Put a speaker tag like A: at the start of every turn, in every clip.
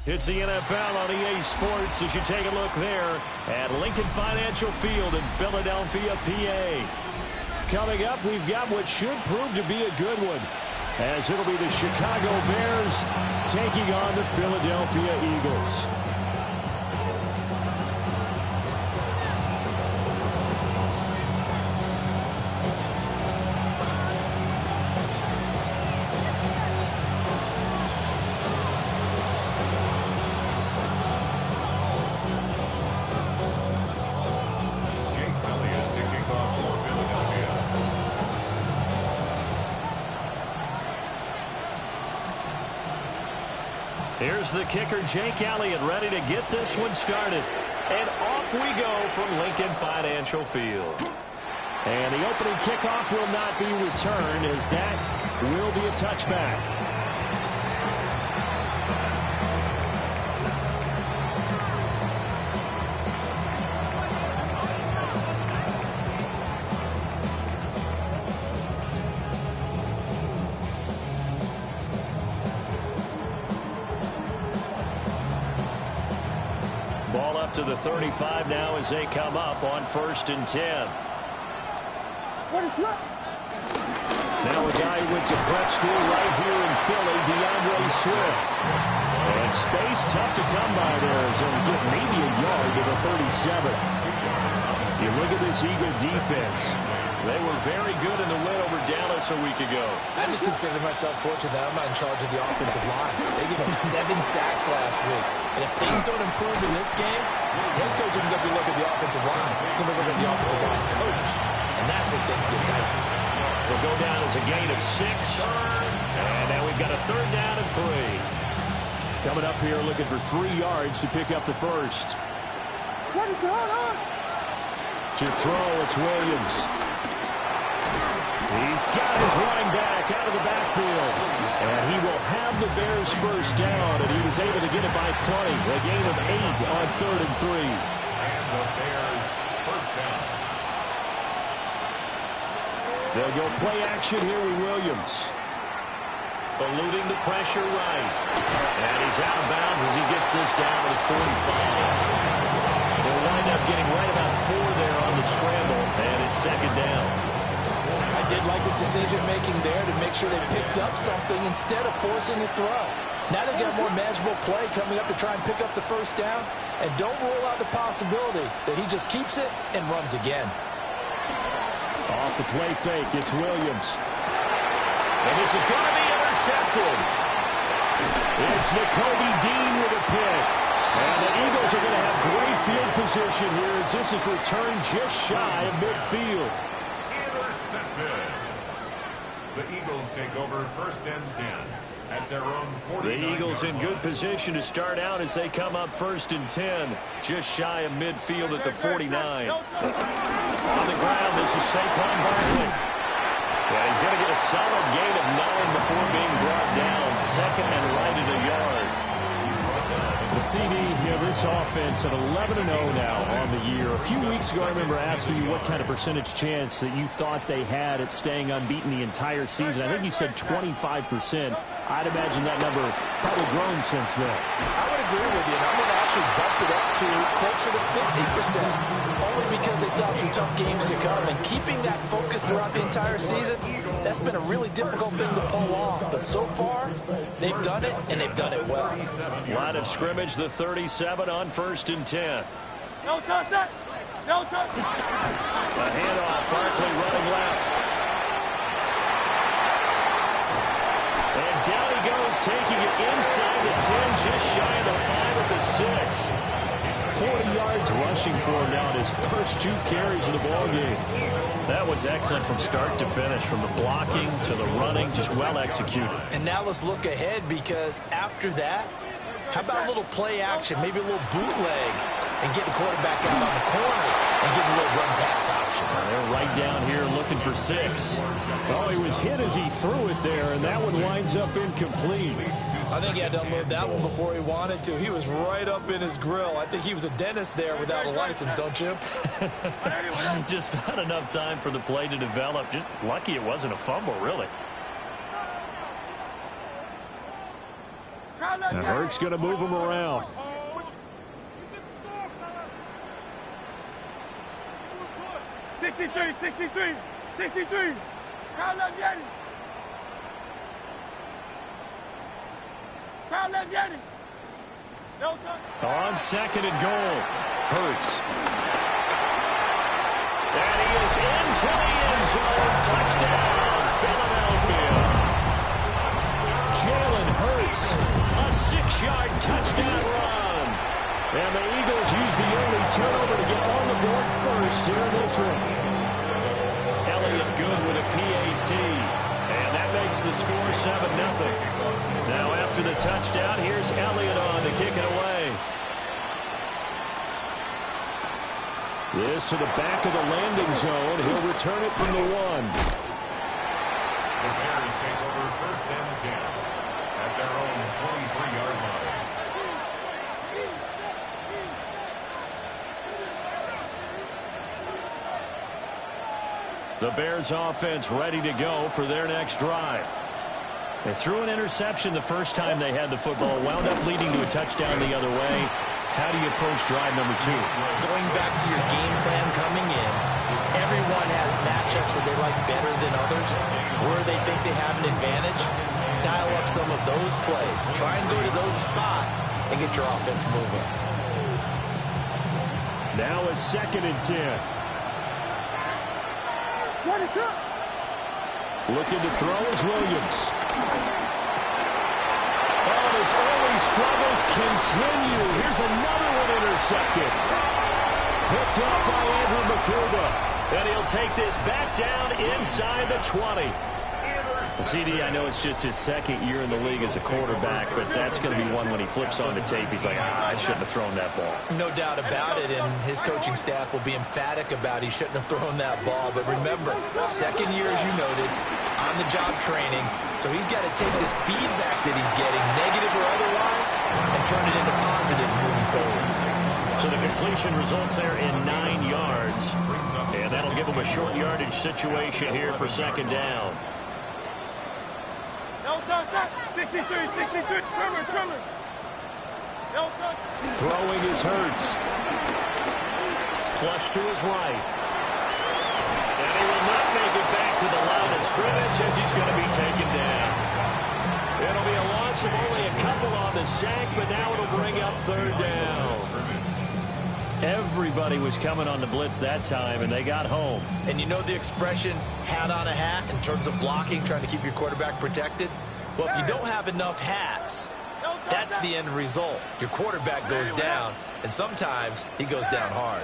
A: It's the NFL on EA Sports as you take a look there at Lincoln Financial Field in Philadelphia, PA. Coming up, we've got what should prove to be a good one, as it'll be the Chicago Bears taking on the Philadelphia Eagles. Here's the kicker, Jake Elliott, ready to get this one started. And off we go from Lincoln Financial Field. And the opening kickoff will not be returned, as that will be a touchback. To the 35 now as they come up on 1st and 10. Now a guy who went to prep school right here in Philly, DeAndre Swift. And space tough to come by there as he'll get maybe a yard to the 37. You look at this Eagle defense. They were very good in the win over Dallas a week ago.
B: I just consider myself fortunate that I'm not in charge of the offensive line. They gave up 7 sacks last week. And if things don't improve in this game, the head coach isn't going to be looking at the offensive line. He's going to be looking at the offensive line coach. And that's when things get dicey.
A: They'll go down as a gain of 6. And now we've got a 3rd down and 3. Coming up here looking for 3 yards to pick up the first. To throw, it's Williams. He's got his running back out of the backfield. And he will have the Bears first down, and he was able to get it by plenty. A gain of 8 on 3rd and 3.
C: And the Bears first down.
A: They'll go play action here with Williams. Eluding the pressure right. And he's out of bounds as he gets this down to the 45. They'll wind up getting right about 4 there on the scramble, and it's 2nd down.
B: I did like his decision-making there to make sure they picked up something instead of forcing a throw. Now they got a more manageable play coming up to try and pick up the first down, and don't rule out the possibility that he just keeps it and runs again.
A: Off the play fake, it's Williams. And this is going to be intercepted. It's Nakobe Dean with a pick. And the Eagles are going to have great field position here as this is returned just shy of midfield.
C: The Eagles take over 1st and 10 at their own 49.
A: The Eagles in good position to start out as they come up 1st and 10, just shy of midfield at the 49. On the ground, this is Saquon Barkley. Yeah, he's going to get a solid gain of 9 before being brought down. 2nd and right at a yard. The CD, this offense at 11-0 now on the year. A few weeks ago, I remember asking you what kind of percentage chance that you thought they had at staying unbeaten the entire season. I think you said 25%. I'd imagine that number probably grown since then.
B: I would agree with you, and I'm going to actually bump it up to closer to 50%, only because they still have some tough games to come, and keeping that focus throughout the entire season, that's been a really difficult thing to pull off. But so far, they've done it, and they've done it well.
A: Line of scrimmage, the 37 on 1st and 10.
D: No touch that! No touch!
A: A handoff, Barkley running left. And down he goes, taking it inside the 10, just shy of the 5 at the 6. 40 yards rushing for him now in his first 2 carries of the ballgame. That was excellent from start to finish, from the blocking to the running, just well executed.
B: And now let's look ahead, because after that, how about a little play action, maybe a little bootleg, and get the quarterback out on the corner and give him a little run pass option.
A: They're right down here looking for 6. Oh, he was hit as he threw it there, and that one winds up incomplete.
B: I think he had to unload that one before he wanted to. He was right up in his grill. I think he was a dentist there without a license, don't you?
A: Just not enough time for the play to develop. Just lucky it wasn't a fumble, really.
D: Crowd
A: And Hurts going to move him around. On second and goal, Hurts. And he is into the end zone. Touchdown, Philadelphia. Jalen Hurts, a 6-yard touchdown run. And the Eagles use the only turnover to get on the board first here in this one. Elliott good with a PAT. And that makes the score 7-0. Now after the touchdown, here's Elliott on to kick it away. This to the back of the landing zone. He'll return it from the 1.
C: The Bears take over first and 10 at their own 23-yard line.
A: The Bears offense ready to go for their next drive. They threw an interception the first time they had the football, wound up leading to a touchdown the other way. How do you approach drive number 2?
B: Going back to your game plan coming in, everyone has matchups that they like better than others. Where they think they have an advantage, dial up some of those plays. Try and go to those spots and get your offense moving.
A: Now a second and 10.
D: What is up?
A: Looking to throw is Williams. Oh, his early struggles continue. Here's another one intercepted. Picked up by Andrew Makuba. And he'll take this back down inside the 20. CD, I know it's just his second year in the league as a quarterback, but that's going to be one when he flips on the tape. He's like, I shouldn't have thrown that ball.
B: No doubt about it, and his coaching staff will be emphatic about he shouldn't have thrown that ball. But remember, second year, as you noted, on-the-job training, so he's got to take this feedback that he's getting, negative or otherwise, and turn it into positives moving forward.
A: So the completion results there in 9 yards, and that'll give him a short yardage situation here for second down.
D: 63, Trimmer.
A: Throwing is Hurts. Flush to his right. And he will not make it back to the line of scrimmage as he's going to be taken down. It'll be a loss of only a couple on the sack, but now it'll bring up third down. Everybody was coming on the blitz that time, and they got home.
B: And you know the expression, hat on a hat, in terms of blocking, trying to keep your quarterback protected? Well, if you don't have enough hats, that's the end result. Your quarterback goes down, and sometimes he goes down hard.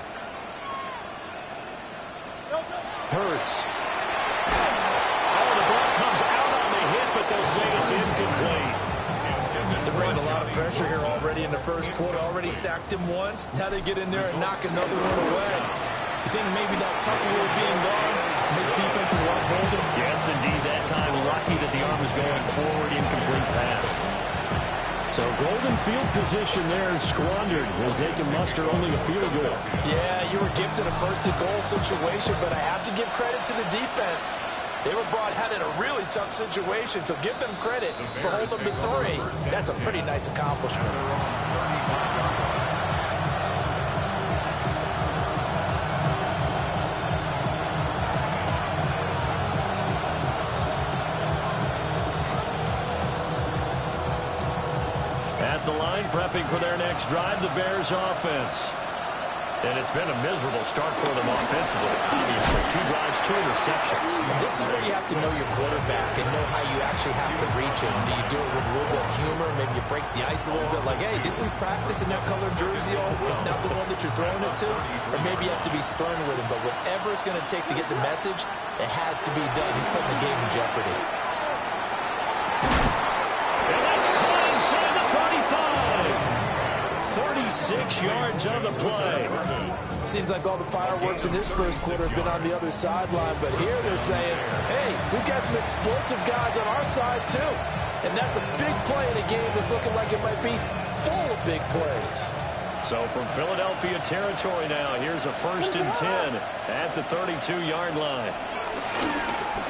A: Hurts. Oh, the ball comes out on the hit, but they'll say it's incomplete.
B: They're bringing a lot of pressure here already in the first quarter. Already sacked him once. Now they get in there and knock another one away. You think maybe that Tucker rule being gone makes defenses a lot bolder?
A: Yes, indeed. That time, lucky that the arm was going forward, incomplete pass. So golden field position there squandered as they can muster only a field goal.
B: Yeah, you were gifted a first-and-goal situation, but I have to give credit to the defense. They were brought out in a really tough situation, so give them credit for holding them to 3. That's a pretty nice accomplishment.
A: At the line, prepping for their next drive, the Bears offense. And it's been a miserable start for them offensively. Obviously, 2 drives, 2 receptions.
B: And this is where you have to know your quarterback and know how you actually have to reach him. Do you do it with a little bit of humor? Maybe you break the ice a little bit like, hey, didn't we practice in that colored jersey all week? Not the one that you're throwing it to? Or maybe you have to be stern with him. But whatever it's going to take to get the message, it has to be done. He's putting the game in jeopardy.
A: And that's caught inside the 36 yards on the play.
E: Seems like all the fireworks in this first quarter have been on the other sideline, but here they're saying, hey, we've got some explosive guys on our side too. And that's a big play in a game that's looking like it might be full of big plays.
A: So from Philadelphia territory now, here's a 1st and 10 at the 32-yard line.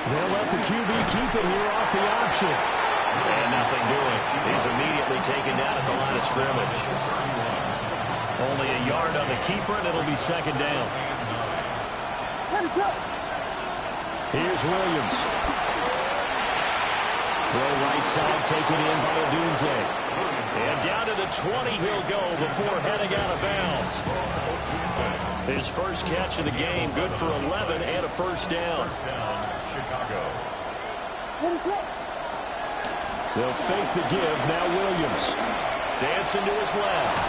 A: They'll let the QB keep it here off the option. And nothing doing. He's immediately taken down at the line of scrimmage. Only a yard on the keeper, and it'll be second down. Here's Williams. Throw right side, taken in by Odunze. And down to the 20 he'll go before heading out of bounds. His first catch of the game, good for 11 and a first down.
C: Chicago.
A: They'll fake the give, now Williams. Dancing to his left.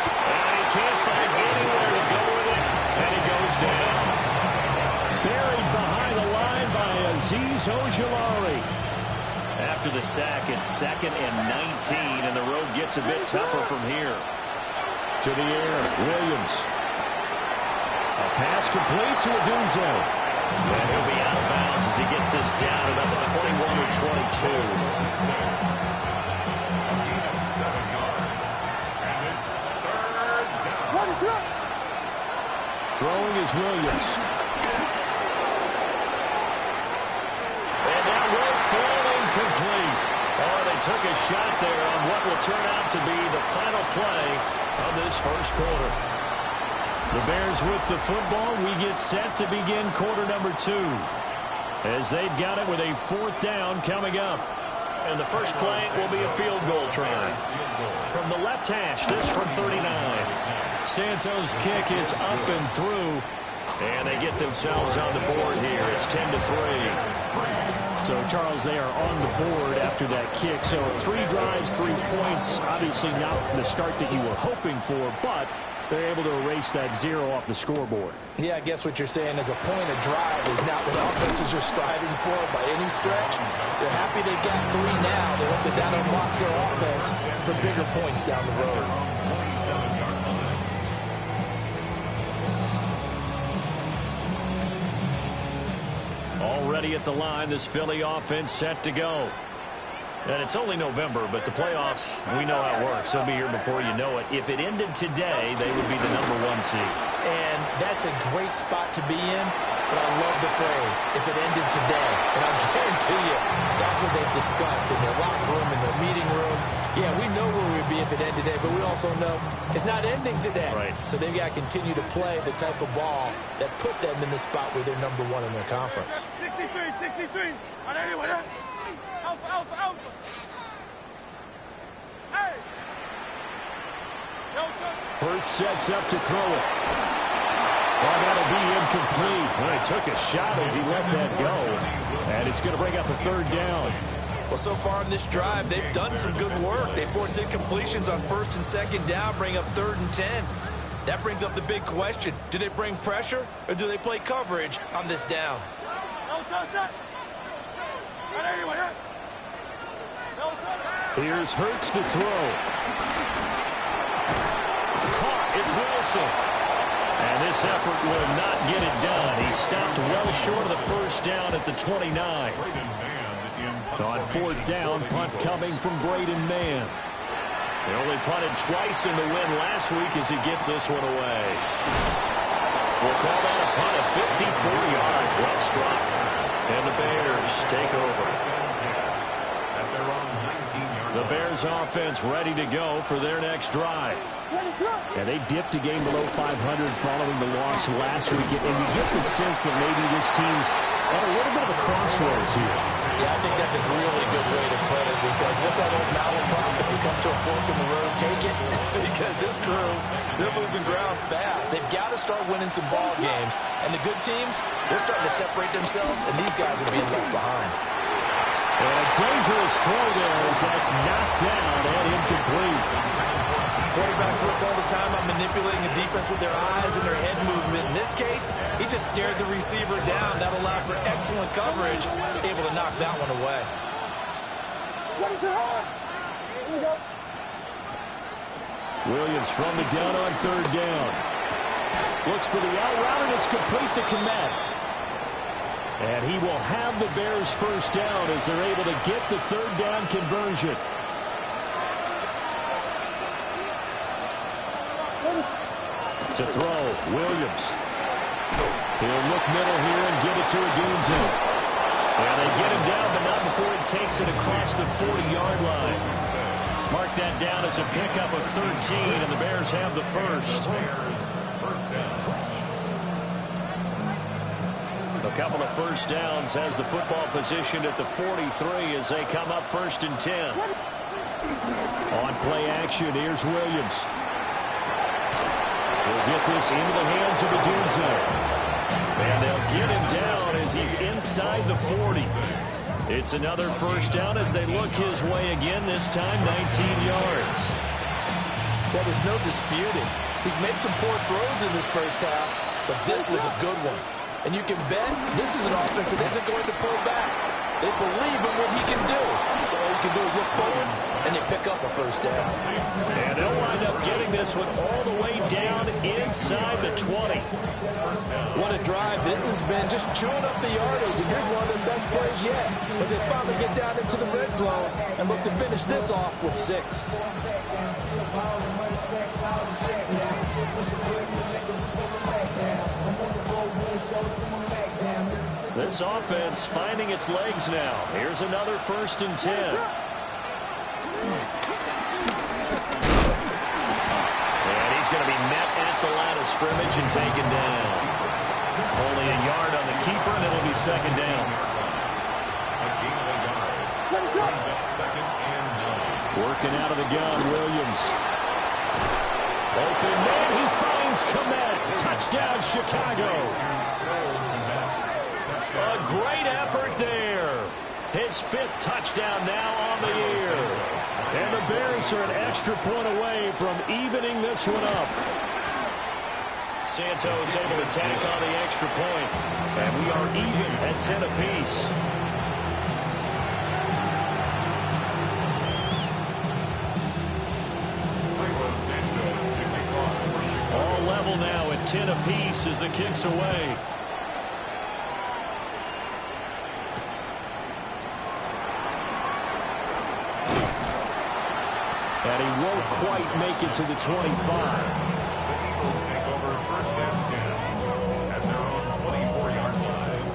A: And he can't find anywhere to go with it, and he goes down. Buried behind the line by Azeez Ojulari. After the sack, it's 2nd and 19, and the road gets a bit tougher from here. To the air, Williams. A pass complete to Odunze. And he'll be out of bounds as he gets this down about the 21 or 22. Throwing is Williams. And that will fall incomplete. Oh, they took a shot there on what will turn out to be the final play of this first quarter. The Bears with the football. We get set to begin quarter number 2. As they've got it with a 4th down coming up. And the first play will be a field goal try. From the left hash, this from 39. Santos' kick is up and through. And they get themselves on the board here. It's 10-3. So, Charles, they are on the board after that kick. So 3 drives, 3 points. Obviously not the start that you were hoping for, but they're able to erase that 0 off the scoreboard.
B: Yeah, I guess what you're saying is a point of drive is not what offenses are striving for by any stretch. They're happy they got 3 now. They hope that that unlocks their offense for bigger points down the road.
A: Already at the line, this Philly offense set to go. And it's only November, but the playoffs, we know how it works. They'll be here before you know it. If it ended today, they would be the #1 seed.
B: And that's a great spot to be in, but I love the phrase, if it ended today. And I'll guarantee you, that's what they've discussed in their locker room, in their meeting rooms. Yeah, we know where we'd be if it ended today, but we also know it's not ending today.
A: Right.
B: So they've got to continue to play the type of ball that put them in the spot where they're #1 in their conference.
D: 63. Alpha. Hey!
A: Hurts sets up to throw it. Well, that'll be incomplete. Well, he took a shot as he let that go. And it's going to bring up a 3rd down.
B: Well, so far in this drive, they've done some good work. They force incompletions on 1st and 2nd down, bring up 3rd and 10. That brings up the big question. Do they bring pressure or do they play coverage on this down?
A: Here's Hurts to throw. Caught. It's Wilson. And this effort will not get it done. He stopped well short of the 1st down at the 29. On 4th down, punt coming from Braden Mann. They only punted twice in the win last week as he gets this one away. We'll call that a punt of 54 yards. Well struck. And the Bears take over. The Bears offense ready to go for their next drive. Yeah, they dipped a game below 500 following the loss last week. And you get the sense that maybe this team's at a little bit of a crossroads here.
B: Yeah, I think that's a really good way to put it because what's that old malaprop? If you come to a fork in the road, take it. Because this crew, they're losing ground fast. They've got to start winning some ball games. And the good teams, they're starting to separate themselves, and these guys are being left behind.
A: And a dangerous throw there as that's knocked down and incomplete.
B: Quarterbacks work all the time on manipulating a defense with their eyes and their head movement. In this case, he just stared the receiver down. That allowed for excellent coverage, able to knock that one away.
A: Williams from the gun on 3rd down. Looks for the out route, and it's complete to Kmet. And he will have the Bears' 1st down as they're able to get the 3rd down conversion. To throw, Williams. He'll look middle here and give it to Odunze. Yeah, they get him down, but not before he takes it across the 40-yard line. Mark that down as a pickup of 13, and the Bears have the first. A couple of first downs has the football positioned at the 43 as they come up 1st and 10. On play action, here's Williams. He'll get this into the hands of Odunze. And they'll get him down as he's inside the 40. It's another first down as they look his way again, this time 19 yards.
E: Well, there's no disputing. He's made some poor throws in this first half, but this was a good one. And you can bet this is an offense that isn't going to pull back. They believe in what he can do. So all you can do is look forward, and you pick up a first down.
A: And they'll wind up getting this one all the way down inside the 20.
E: What a drive this has been, just chewing up the yardage. And here's one of their best plays yet, as they finally get down into the red zone and look to finish this off with 6.
A: This offense finding its legs now. Here's another 1st and 10. And he's going to be met at the line of scrimmage and taken down. Only a yard on the keeper, and it'll be 2nd down. Working out of the gun, Williams. Open man, he finds Kmet. Touchdown, Chicago. A great effort there. His 5th touchdown now on the year. And the Bears are an extra point away from evening this one up. Santos able to tack on the extra point. And we are even at 10 apiece. All level now at 10 apiece as the kick's away. And he won't quite make it to the 25.
C: The Eagles take over 1st and 10 at their own 24-yard line.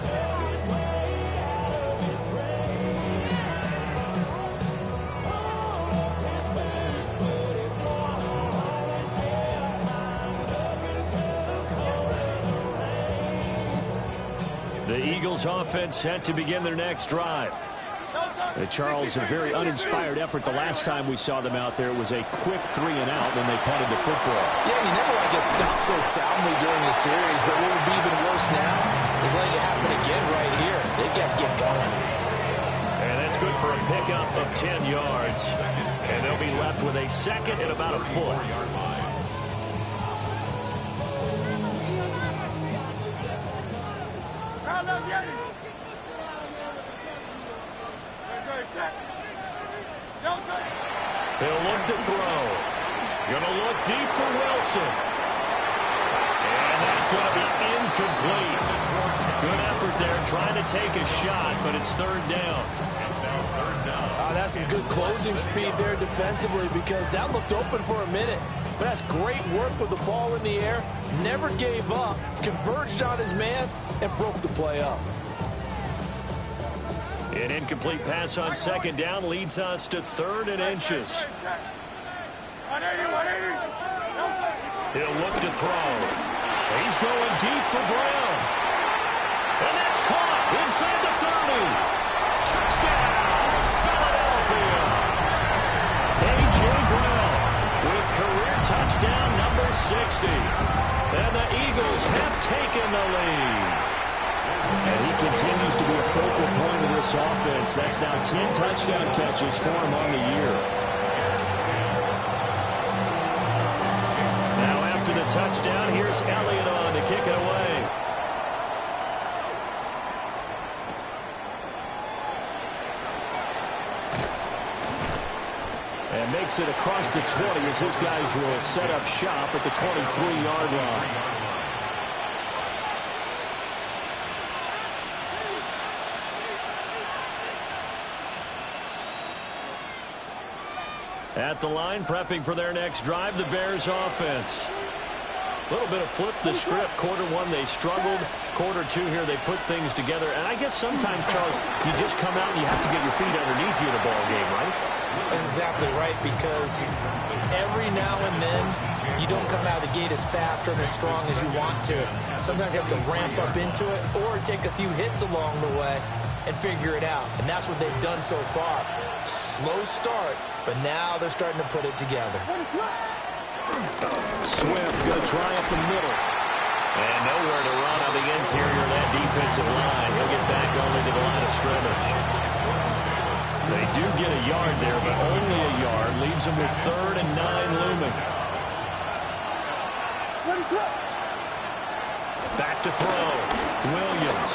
A: The Eagles offense set to begin their next drive. Charles, a very uninspired effort the last time we saw them out there. It was a quick 3 and out when they punted the football.
E: Yeah, you never want to get stopped so soundly during the series, but what would be even worse now is letting it happen again right here. They've got to get going.
A: And that's good for a pickup of 10 yards. And they'll be left with a 2nd and about a foot. He'll look to throw. Gonna look deep for Wilson. And that's gonna be incomplete. Good effort there trying to take a shot, but it's 3rd down.
E: That's some good closing speed there defensively, because that looked open for a minute. But that's great work with the ball in the air. Never gave up, converged on his man, and broke the play up.
A: An incomplete pass on 2nd down leads us to 3rd and inches. He'll look to throw. He's going deep for Brown. And that's caught inside the 30. Touchdown, Philadelphia. A.J. Brown with career touchdown number 60. And the Eagles have taken the lead. And he continues to be a focal point of this offense. That's now 10 touchdown catches for him on the year. Now after the touchdown, here's Elliott on to kick it away. And makes it across the 20 as his guys will set up shop at the 23-yard line. At the line, prepping for their next drive, the Bears offense. A little bit of flip the script. Quarter one, they struggled. Quarter two here, they put things together. And I guess sometimes, Charles, you just come out and you have to get your feet underneath you in a ball game, right?
B: That's exactly right, because every now and then you don't come out of the gate as fast or as strong as you want to. Sometimes you have to ramp up into it or take a few hits along the way and figure it out. And that's what they've done so far. Slow start, but now they're starting to put it together.
A: Swift going to try up the middle. And nowhere to run on the interior of that defensive line. He'll get back only to the line of scrimmage. They do get a yard there, but only a yard. Leaves them with 3rd and 9 looming. Back to throw. Williams.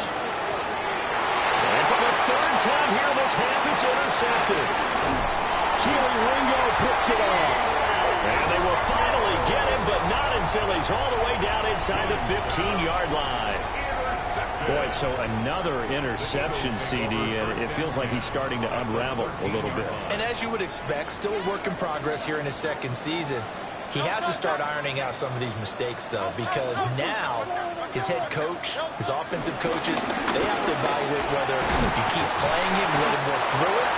A: And for the 3rd time here this half, it's intercepted.
E: Keely Ringo puts it off.
A: And they will finally get him, but not until he's all the way down inside the 15-yard line. Boy, so another interception, CD, and it feels like he's starting to unravel a little bit.
B: And as you would expect, still a work in progress here in his 2nd season. He has to start ironing out some of these mistakes, though, because now his head coach, his offensive coaches, they have to evaluate whether if you keep playing him, let him work through it,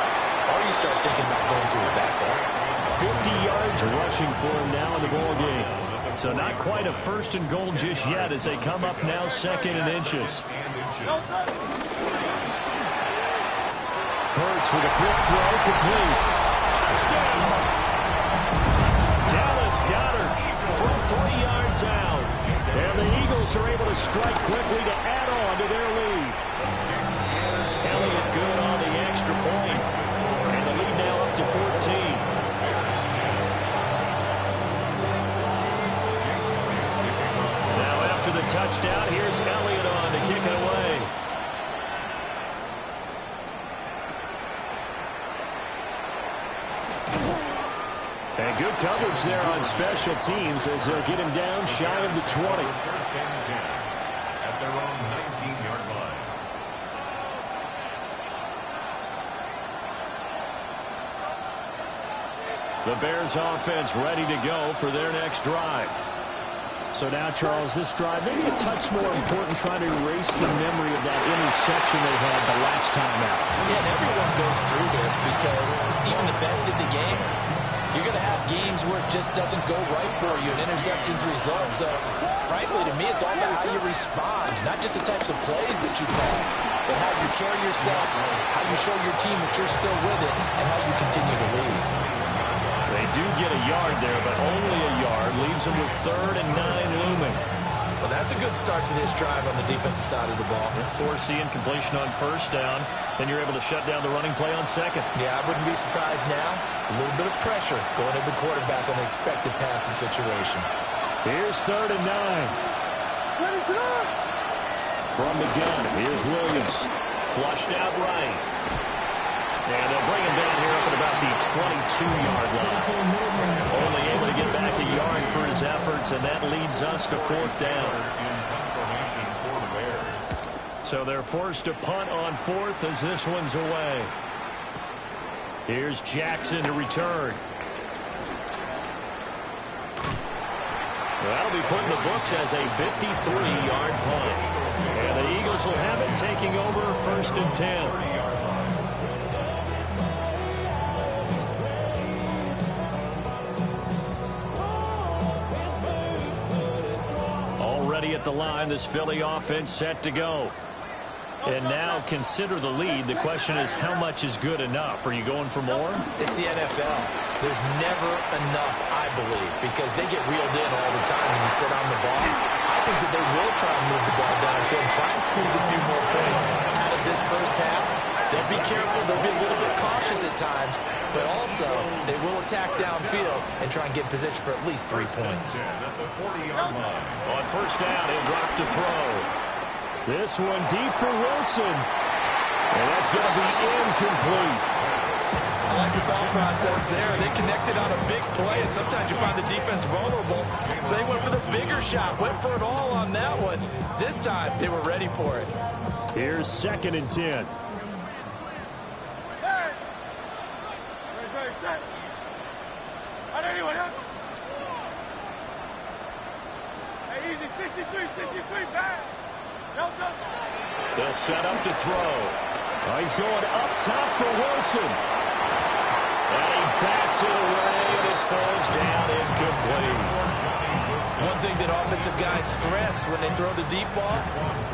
B: or you start thinking about going to a backup.
A: 50 yards rushing for him now in the ball game. So not quite a 1st and goal just yet as they come up now 2nd and inches. Hurts with a quick throw, complete. Touchdown! Dallas Goedert from 3 yards out. And the Eagles are able to strike quickly to add on to their lead. Elliott good on the extra point. And the lead now up to 14. The touchdown. Here's Elliott on to kick it away. And good coverage there on special teams as they'll get him down shy of the 20.
C: 1st and 10 at their own 19-yard line.
A: The Bears offense ready to go for their next drive. So now, Charles, this drive maybe a touch more important, trying to erase the memory of that interception they had the last time out.
B: Yeah, and everyone goes through this because even the best in the game, you're going to have games where it just doesn't go right for you, and interceptions result. So, frankly, to me, it's all about how you respond, not just the types of plays that you call, but how you carry yourself, how you show your team that you're still with it, and how you continue to lead.
A: They do get a yard there, but only a yard. Leaves them with 3rd and 9 looming.
B: Well, that's a good start to this drive on the defensive side of the ball.
A: Forcing completion on 1st down. Then you're able to shut down the running play on 2nd.
B: Yeah, I wouldn't be surprised now. A little bit of pressure going at the quarterback on the expected passing situation.
A: Here's 3rd and 9. From the gun, here's Williams. Flushed out right. And they'll bring him down here up at about the 22-yard line. Only able to get back a yard for his efforts, and that leads us to 4th down. So they're forced to punt on 4th as this one's away. Here's Jackson to return. That'll be put in the books as a 53-yard punt. And the Eagles will have it taking over 1st and 10. At the line, this Philly offense set to go. And now consider the lead. The question is, how much is good enough? Are you going for more?
B: It's the NFL. There's never enough, I believe, because they get reeled in all the time when you sit on the ball. I think that they will try and move the ball downfield and try and squeeze a few more points out of this 1st half. They'll be careful. They'll be a little bit cautious at times, but also they will attack downfield and try and get in position for at least 3 points.
A: On 1st down, he'll drop to throw. This one deep for Wilson. And that's going to be incomplete.
B: I like the thought process there. They connected on a big play, and sometimes you find the defense vulnerable. So they went for the bigger shot, went for it all on that one. This time, they were ready for it.
A: Here's 2nd and 10.
D: 63, back. Delta.
A: They'll set up to throw. Oh, he's going up top for Wilson. And he bats it away, and it falls down incomplete.
B: One thing that offensive guys stress when they throw the deep ball,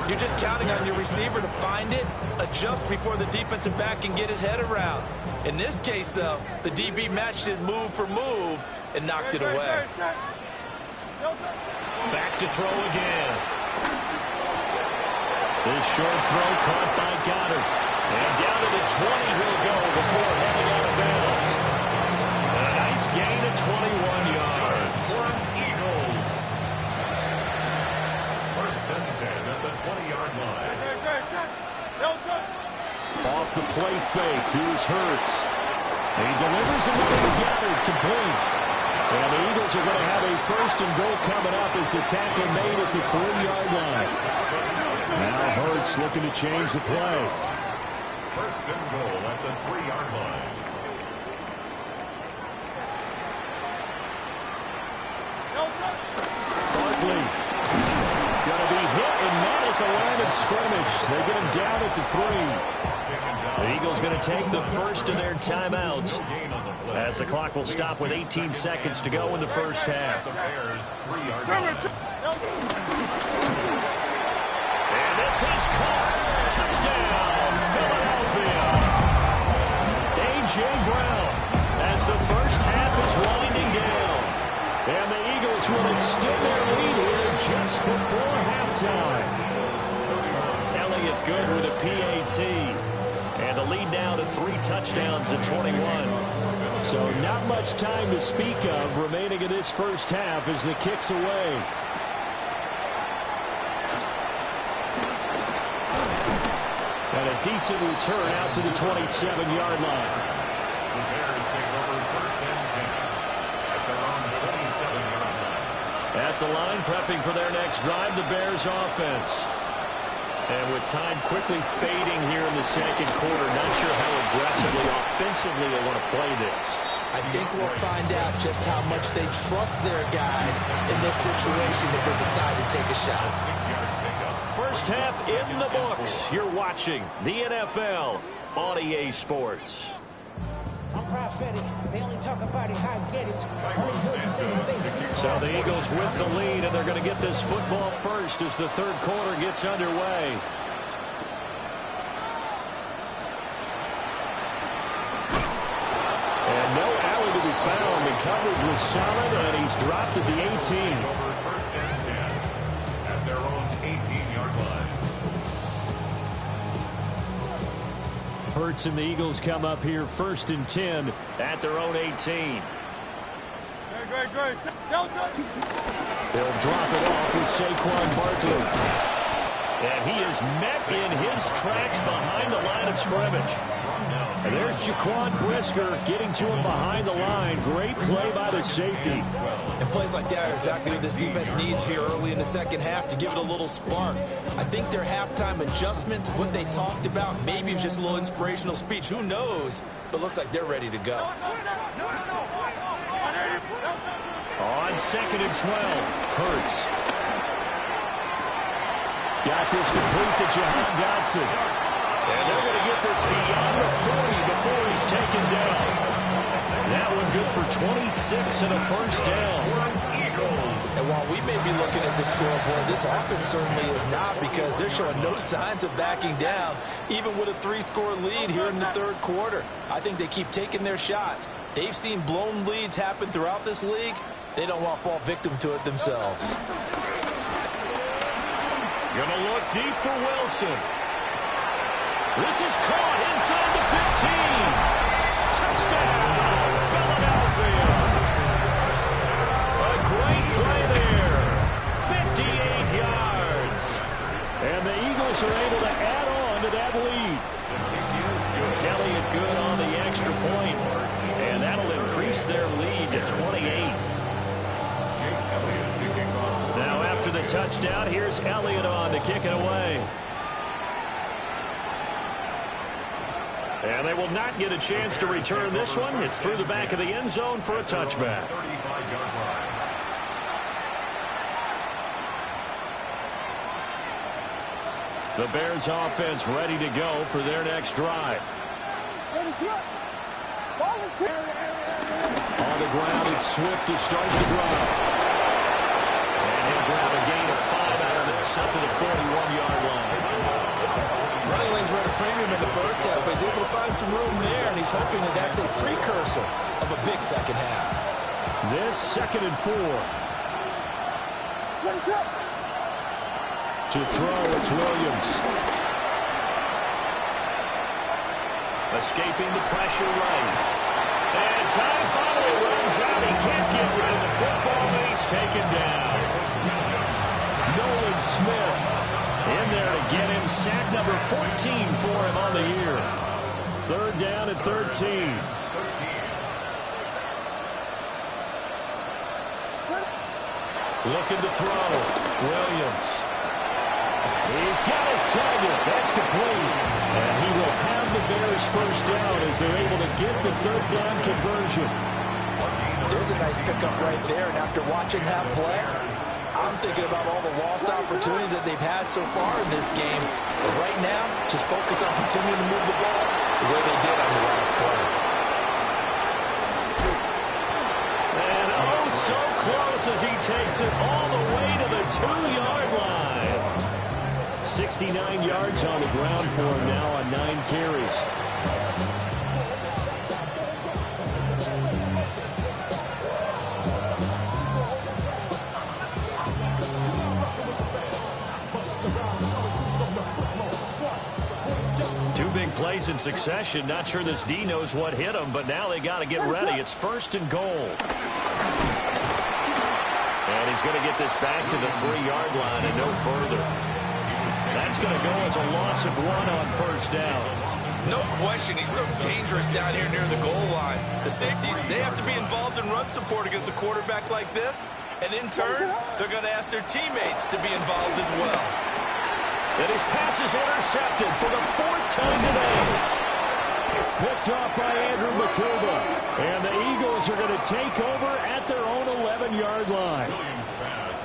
B: you're just counting on your receiver to find it, adjust before the defensive back can get his head around. In this case, though, the DB matched it move for move and knocked it away.
A: Back to throw again. This short throw caught by Goddard. And down to the 20 he'll go before heading out of bounds. A nice gain of 21 yards.
C: Eagles. First and 10 at the 20-yard line.
A: Off the play fake, here's Hurts. He delivers another to Goddard, complete. And the Eagles are going to have a first and goal coming up as the tackle made at the 3-yard line. Now Hurts looking to change the play.
C: First and goal at the 3-yard line.
A: Barkley going to be hit and not at the line of scrimmage. They get him down at the 3. The Eagles going to take the first of their timeouts as the clock will stop with 18 seconds to go in the first half. And this is caught. Touchdown, Philadelphia. A.J. Brown as the first half is winding down. And the Eagles will extend their lead here just before halftime. Elliott good with a PAT. And the lead now to 3 touchdowns at 21. So not much time to speak of remaining in this first half as the kick's away. And a decent return out to the 27-yard line.
C: The Bears take over first and 10 at their own 27-yard line.
A: At the line, prepping for their next drive, the Bears offense. And with time quickly fading here in the second quarter, not sure how aggressively, offensively they want to play this.
B: I think we'll find out just how much they trust their guys in this situation if they decide to take a shot.
C: 6-yard pickup.
A: First half in the books. You're watching the NFL on EA Sports.
F: I'm prophetic. They only talk about it, how I get it. Only good to see the face.
A: So the Eagles with the lead, and they're going to get this football first as the third quarter gets underway. And no alley to be found. The coverage was solid, and he's dropped at the 18.
C: Over first and 10 at their own 18-yard line.
A: Hurts and the Eagles come up here first and 10 at their own 18.
D: Great.
A: They'll drop it off with Saquon Barkley. And he is met in his tracks behind the line of scrimmage. And there's Jaquan Brisker getting to him behind the line. Great play by the safety.
B: And plays like that are exactly what this defense needs here early in the second half to give it a little spark. I think their halftime adjustment, what they talked about, maybe it was just a little inspirational speech. Who knows? But looks like they're ready to go.
A: On second and 12, Hurts. Got this complete to Jahan Dotson. And they're going to get this beyond the 40 before he's taken down. That one good for 26 and a first down.
B: And while we may be looking at the scoreboard, this offense certainly is not, because they're showing no signs of backing down, even with a 3-score lead here in the third quarter. I think they keep taking their shots. They've seen blown leads happen throughout this league. They don't want to fall victim to it themselves.
A: Gonna look deep for Wilson. This is caught inside the 15. Touchdown, Philadelphia. A great play there. 58 yards. And the Eagles are able to add on to that lead. Elliott good on the extra point. And that'll increase their lead to 28. Now after the touchdown, here's Elliott on to kick it away. And they will not get a chance to return this one. It's through the back of the end zone for a touchback. The Bears offense ready to go for their next drive. On the ground, it's Swift to start the drive. And he'll grab a gain of 5 out of this up to the 41-yard line.
B: Running lanes were at a premium in the first half, but he's able to find some room there, and he's hoping that that's a precursor of a big second half.
A: This 2nd and 4. To throw, it's Williams. Escaping the pressure right. And time finally runs out. He can't get rid of the football, and he's taken down. Nolan Smith in there to get him. Sack number 14 for him on the year. 3rd down and 13. Looking to throw. Williams. He's got his target. That's complete. And he will have the Bears first down as they're able to get the 3rd down conversion.
B: There's a nice pickup right there, and after watching that play, I'm thinking about all the lost opportunities that they've had so far in this game. But right now, just focus on continuing to move the ball the way they did on the last play.
A: And oh, so close as he takes it all the way to the 2-yard line. 69 yards on the ground for him now on 9 carries. Two big plays in succession. Not sure this D knows what hit him, but now they got to get ready. It's 1st and goal. And he's going to get this back to the 3-yard line and no further. That's going to go as a loss of 1 on 1st down.
B: No question, he's so dangerous down here near the goal line. The safeties, they have to be involved in run support against a quarterback like this. And in turn, they're going to ask their teammates to be involved as well.
A: And his pass is intercepted for the 4th time today. Picked off by Andrew Makuba. And the Eagles are going to take over at their own 11-yard line.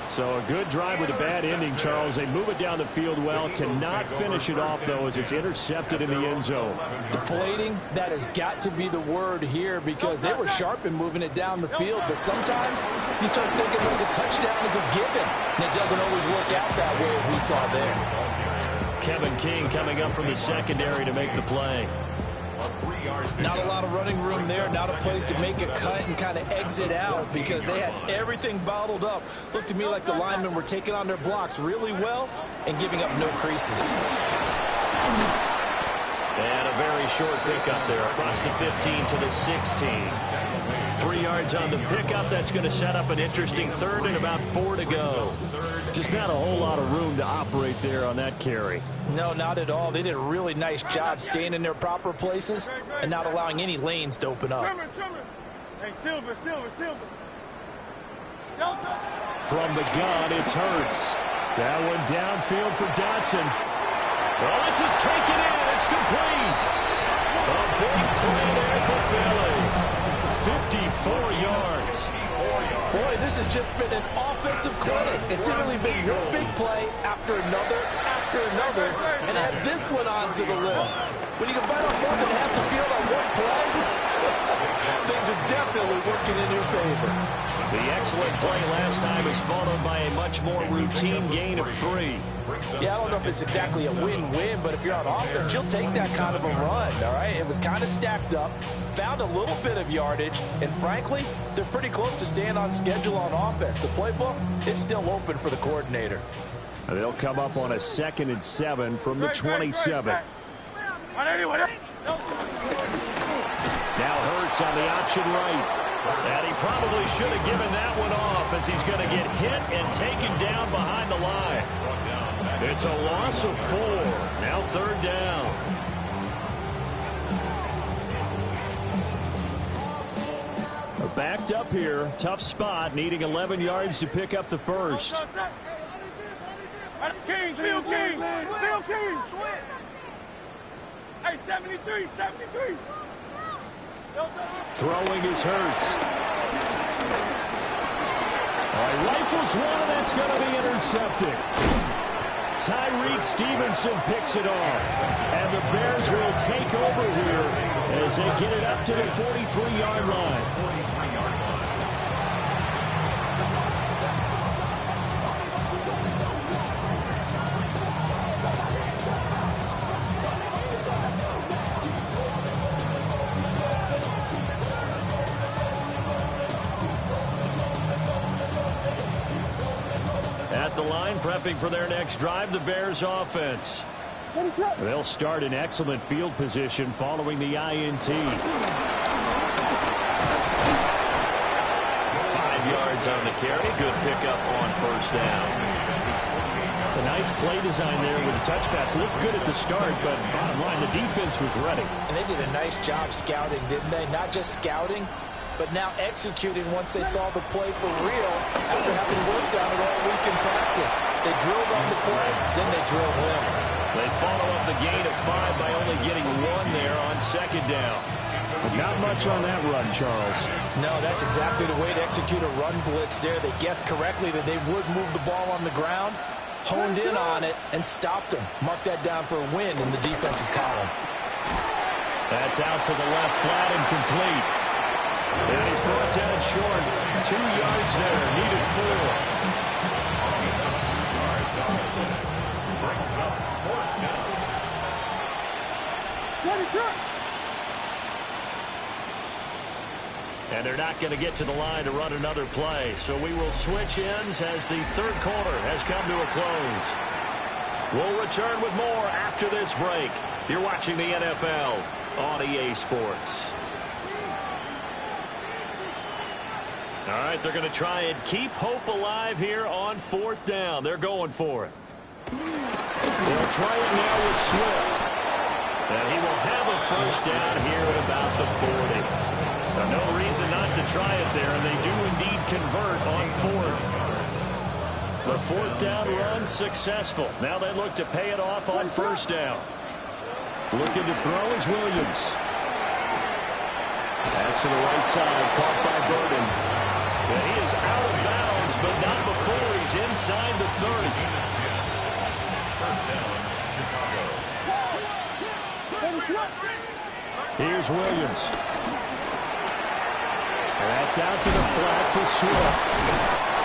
A: So a good drive with a bad ending, Charles. They move it down the field well. Cannot finish it off, though, as it's intercepted in the end zone.
E: Deflating, that has got to be the word here because they were sharp in moving it down the field. But sometimes you start thinking that the touchdown is a given. And it doesn't always work out that way as we saw there.
A: Kevin King coming up from the secondary to make the play.
B: Not a lot of running room there, not a place to make a cut and kind of exit out because they had everything bottled up. Looked to me like the linemen were taking on their blocks really well and giving up no creases.
A: And a very short pickup there across the 15 to the 16. 3 yards on the pickup. That's going to set up an interesting 3rd and about 4 to go. Just not a whole lot of room to operate there on that carry.
B: No, not at all. They did a really nice job staying in their proper places and not allowing any lanes to open up.
D: Hey, Silver.
A: From the gun, it's Hurts. That one downfield for Dotson. Well, this is taken in. It's complete. A big play there for Philly. 54 yards.
E: Boy, this has just been an offensive clinic. It's simply been one big play after another, and add this one onto the list. When you can bite off more than half the field on one play, things are definitely working in your favor.
A: The excellent play last time is followed by a much more routine gain of 3.
B: Yeah, I don't know if it's exactly a win-win, but if you're on offense, you'll take that kind of a run, all right? It was kind of stacked up, found a little bit of yardage, and frankly, they're pretty close to staying on schedule on offense. The playbook is still open for the coordinator.
A: They'll come up on a 2nd and 7 from the 27.
D: Now
A: Hurts on the option right. And he probably should have given that one off as he's going to get hit and taken down behind the line. It's a loss of 4. Now 3rd down. Backed up here. Tough spot. Needing 11 yards to pick up the first.
D: King. Hey, 73.
A: Throwing is Hurts. Rifles one, and that's going to be intercepted. Tyreek Stevenson picks it off. And the Bears will take over here as they get it up to the 43-yard line. At the line, prepping for their next drive, the Bears offense. They'll start in excellent field position following the INT. 5 yards on the carry. Good pickup on first down. A nice play design there with the touch pass. Looked good at the start, but bottom line, the defense was ready.
B: And they did a nice job scouting, didn't they? Not just scouting, but now executing once they saw the play for real after having worked on it all week in practice. They drilled on the play, then they drilled him.
A: They follow up the gain of 5 by only getting 1 there on second down. Not much on that run, Charles.
B: No, that's exactly the way to execute a run blitz there. They guessed correctly that they would move the ball on the ground, honed in on it, and stopped them. Mark that down for a win in the defense's column.
A: That's out to the left, flat and complete. And he's brought down short. 2 yards there, needed 4. And they're not going to get to the line to run another play. So we will switch ends as the third quarter has come to a close. We'll return with more after this break. You're watching the NFL on EA Sports. All right, they're going to try and keep hope alive here on 4th down. They're going for it. They'll try it now with Swift. And he will have a first down here at about the 40. Now, no reason not to try it there, and they do indeed convert on 4th. The 4th down run successful. Now they look to pay it off on first down. Looking to throw is Williams. Pass to the right side, caught by Burden. And he is out of bounds, but not before he's inside the 30.
C: First down, Chicago.
A: Here's Williams. And that's out to the flat for Swift.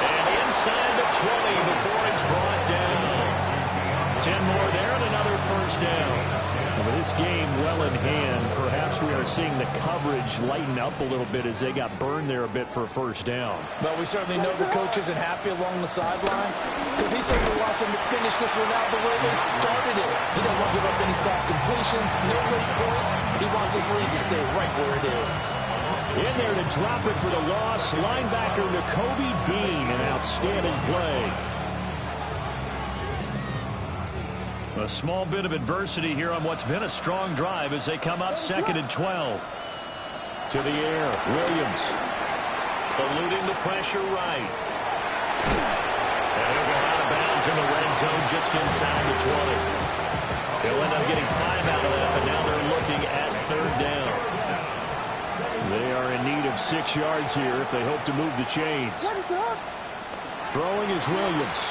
A: And inside the 20 before it's brought down. 10 more there and another first down. With this game well in hand, perhaps we are seeing the coverage lighten up a little bit as they got burned there a bit for a first down.
B: Well, we certainly know the coach isn't happy along the sideline because he certainly wants them to finish this one out the way they started it. He doesn't want to give up any soft completions, no late points. He wants his lead to stay right where it is.
A: In there to drop it for the loss, linebacker Nakobe Dean, an outstanding play. A small bit of adversity here on what's been a strong drive as they come up 2nd and 12. To the air, Williams. Eluding the pressure right. And he'll go out of bounds in the red zone just inside the 20. They'll end up getting 5 out of that, but now they're looking at 3rd down. They are in need of 6 yards here if they hope to move the chains. Throwing is Williams.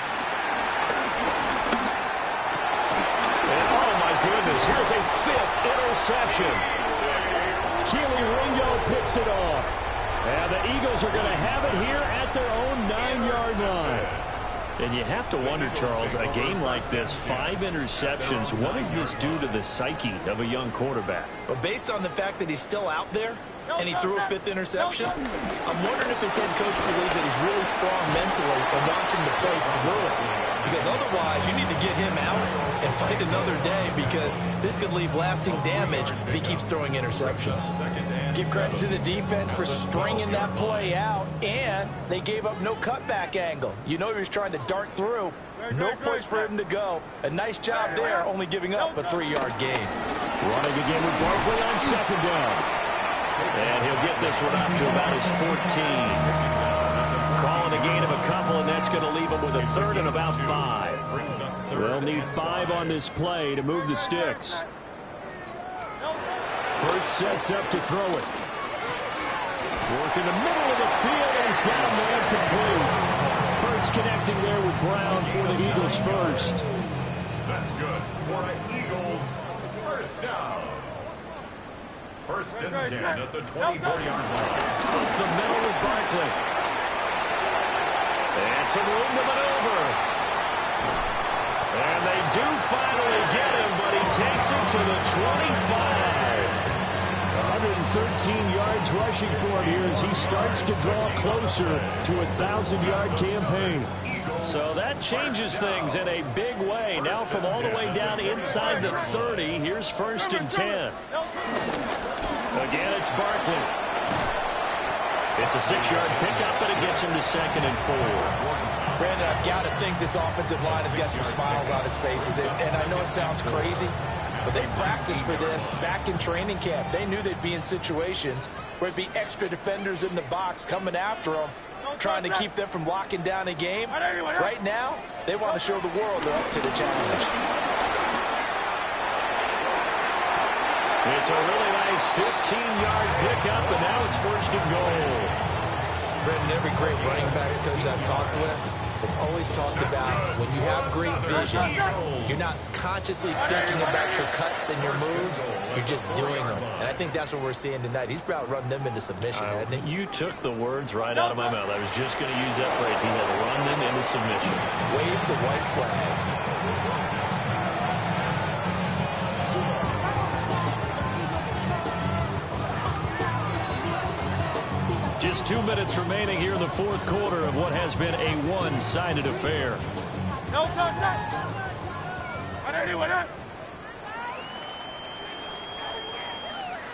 A: Goodness, here's a 5th interception. Keely Ringo picks it off. And the Eagles are going to have it here at their own 9-yard line. And you have to wonder, Charles, a game like this, 5 interceptions, what does this do to the psyche of a young quarterback?
B: But based on the fact that he's still out there and he threw a 5th interception, I'm wondering if his head coach believes that he's really strong mentally and wants him to play through it. Because otherwise, you need to get him out and fight another day because this could leave lasting damage if he keeps throwing interceptions. Give credit to the defense for stringing that play out, and they gave up no cutback angle. You know he was trying to dart through. No place for him to go. A nice job there, only giving up a 3-yard gain.
A: Running again with Barkley on 2nd down. And he'll get this one up to about his 14. Calling a gain of a couple, and that's going to leave him with a 3rd and about 5. They'll need 5 on this play to move the sticks. Hurts sets up to throw it. Work in the middle of the field, and he's got a man complete. Hurts connecting there with Brown for the Eagles first.
C: That's good for an Eagles first down. First and 10 at the 24-yard line.
A: Up the middle with Barkley. And some room to maneuver. And they do finally get him, but he takes it to the 25. 113 yards rushing for him here as he starts to draw closer to a 1,000-yard campaign. So that changes things in a big way. Now from all the way down inside the 30, here's first and 10. Again, it's Barkley. It's a 6-yard pickup, but it gets him to 2nd and 4.
B: Brandon, I've got to think this offensive line has got some smiles on its faces. And I know it sounds crazy, but they practiced for this back in training camp. They knew they'd be in situations where it'd be extra defenders in the box coming after them, trying to keep them from locking down a game. Right now, they want to show the world they're up to the challenge.
A: It's a really nice 15-yard pickup, and now it's first and goal.
B: Brendan, every great running backs coach I've talked with has always talked about when you have great vision, you're not consciously thinking about your cuts and your moves, you're just doing them. And I think that's what we're seeing tonight. He's about running them into submission, hasn't he?
A: You took the words right out of my mouth. I was just going to use that phrase. He has run them into submission.
B: Wave the white flag.
A: Just 2 minutes remaining here in the fourth quarter of what has been a one-sided affair.
D: No touchdown.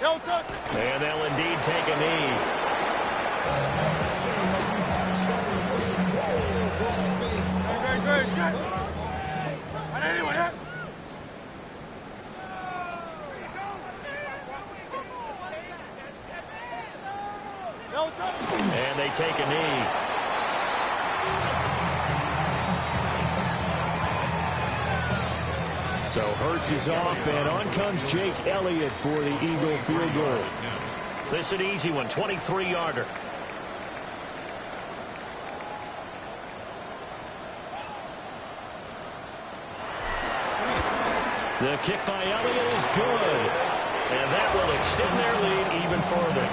D: No touchdown.
A: And they'll indeed take a knee. And they take a knee. So Hurts is off, and on comes Jake Elliott for the Eagle field goal. This is an easy one, 23-yarder. The kick by Elliott is good. And that will extend their lead even further.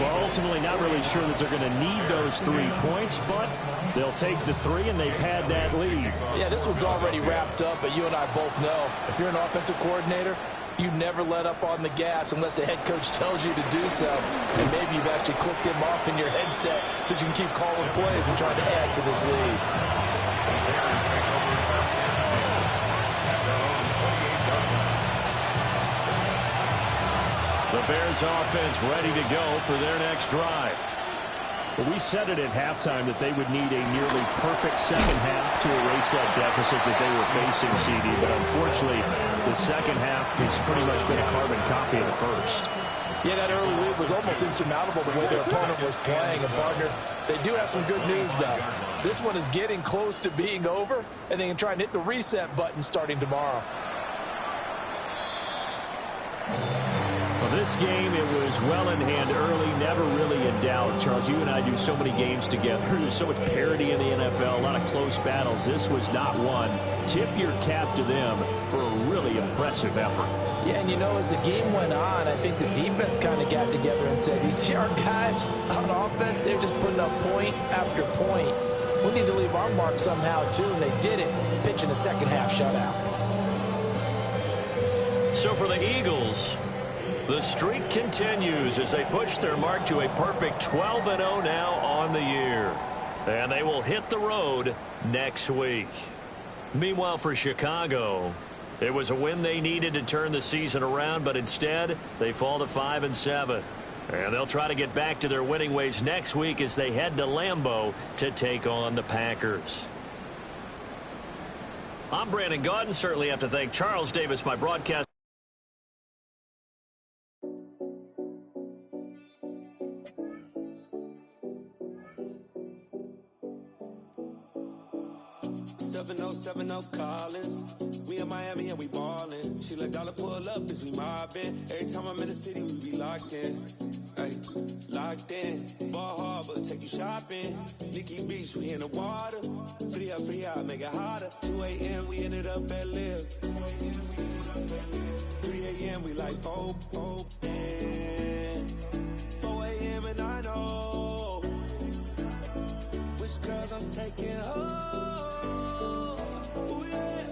A: Well, ultimately not really sure that they're going to need those 3 points, but they'll take the 3 and they've had that lead.
B: Yeah, this one's already wrapped up, but you and I both know if you're an offensive coordinator, you never let up on the gas unless the head coach tells you to do so. And maybe you've actually clicked him off in your headset so you can keep calling plays and trying to add to this lead.
A: The Bears offense ready to go for their next drive. Well, we said it at halftime that they would need a nearly perfect second half to erase that deficit that they were facing, CD. But unfortunately, the second half has pretty much been a carbon copy of the first.
B: Yeah, that early lead was almost insurmountable the way their opponent was playing. And, partner, they do have some good news, though. This one is getting close to being over, and they can try and hit the reset button starting tomorrow.
A: This game, it was well in hand early, never really in doubt. Charles, you and I do so many games together. There's so much parity in the NFL, a lot of close battles. This was not one. Tip your cap to them for a really impressive effort.
B: Yeah, and you know, as the game went on, I think the defense kind of got together and said, you see our guys on offense, they're just putting up point after point. We need to leave our mark somehow, too, and they did it, pitching a second-half shutout.
A: So for the Eagles, the streak continues as they push their mark to a perfect 12-0 now on the year. And they will hit the road next week. Meanwhile, for Chicago, it was a win they needed to turn the season around, but instead they fall to 5-7. And they'll try to get back to their winning ways next week as they head to Lambeau to take on the Packers. I'm Brandon Gaudin. Certainly have to thank Charles Davis, my broadcast.
G: Collins. We in Miami and we ballin'. She let dollar pull up as we mobbin'. Every time I'm in the city, we be locked in. Ay, locked in, Bar Harbor, take you shopping. Nikki Beach, we in the water. Free out, make it hotter. 2 a.m., we ended up at Live. 3 a.m., we like open. 4 a.m., and I know which girls I'm taking home. Ooh, yeah.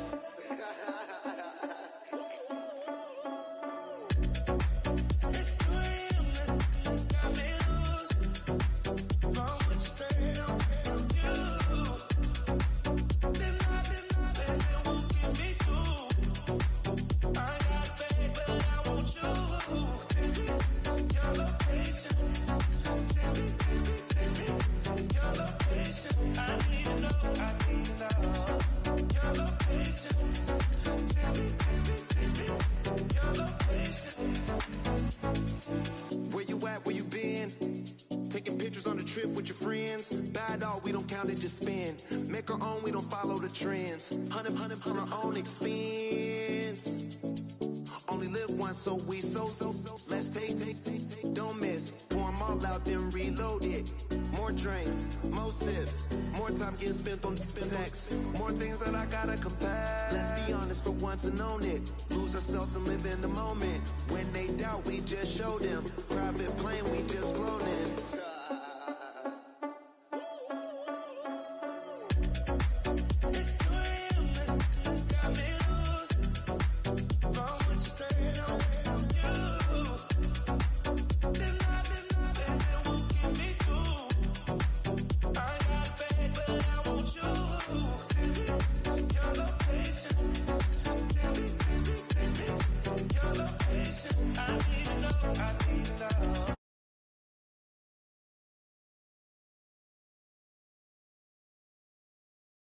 H: Just spend, make our own, we don't follow the trends. 100 on our own expense. Only live once, so let's take, don't miss. Pour them all out, then reload it. More drinks, more sips, more time getting spent on text. More things that I gotta confess. Let's be honest for once and own it. Lose ourselves and live in the moment. When they doubt, we just show them. Private plane, we just flow.